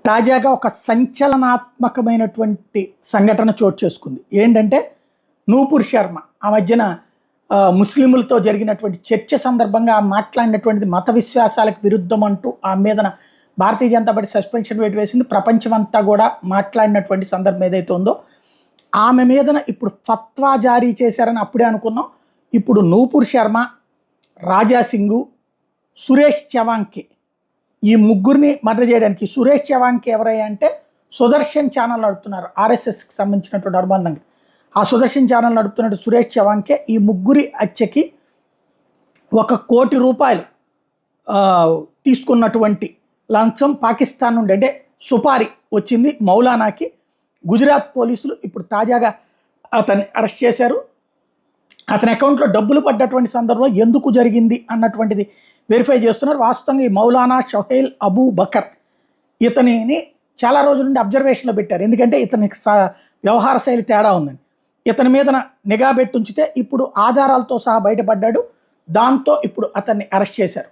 తాజాగా ఒక సంచలనాత్మకమైనటువంటి సంఘటన చోటు చేసుకుంది. ఏంటంటే నూపూర్ శర్మ ఆ మధ్యన ముస్లింలతో జరిగినటువంటి చర్చ సందర్భంగా మాట్లాడినటువంటిది మత విశ్వాసాలకు విరుద్ధం అంటూ ఆ మీదన భారతీయ జనతా పార్టీ సస్పెన్షన్ వేటు వేసింది. ప్రపంచమంతా కూడా మాట్లాడినటువంటి సందర్భం ఏదైతే ఉందో ఆమె మీదన ఇప్పుడు ఫత్వా జారీ చేశారని అప్పుడే అనుకున్నాం. ఇప్పుడు నూపూర్ శర్మ, రాజా సింగు, సురేష్ చవాంకే ఈ ముగ్గురిని మర్డర్ చేయడానికి. సురేష్ చవాంకే ఎవరయ్యా అంటే సుదర్శన్ ఛానల్ నడుపుతున్నారు, ఆర్ఎస్ఎస్కి సంబంధించినటువంటి అనుబంధంగా. ఆ సుదర్శన్ ఛానల్ నడుపుతున్నట్టు సురేష్ చవాంకే ఈ ముగ్గురి హత్యకి ₹1 కోటి తీసుకున్నటువంటి లంచం పాకిస్తాన్ నుండి అంటే సుపారీ వచ్చింది మౌలానాకి. గుజరాత్ పోలీసులు ఇప్పుడు తాజాగా అతన్ని అరెస్ట్ చేశారు. అతని అకౌంట్లో డబ్బులు పడ్డటువంటి సందర్భంలో ఎందుకు జరిగింది అన్నటువంటిది వెరిఫై చేస్తున్నారు. వాస్తవంగా ఈ మౌలానా షొహైల్ అబూ బకర్ ఇతనిని చాలా రోజుల నుండి అబ్జర్వేషన్లో పెట్టారు. ఎందుకంటే ఇతనికి వ్యవహార శైలి తేడా ఉందని. ఇతని మీద నిఘా పెట్టి ఉంచితే ఇప్పుడు ఆధారాలతో సహా బయటపడ్డాడు. దాంతో ఇప్పుడు అతన్ని అరెస్ట్ చేశారు.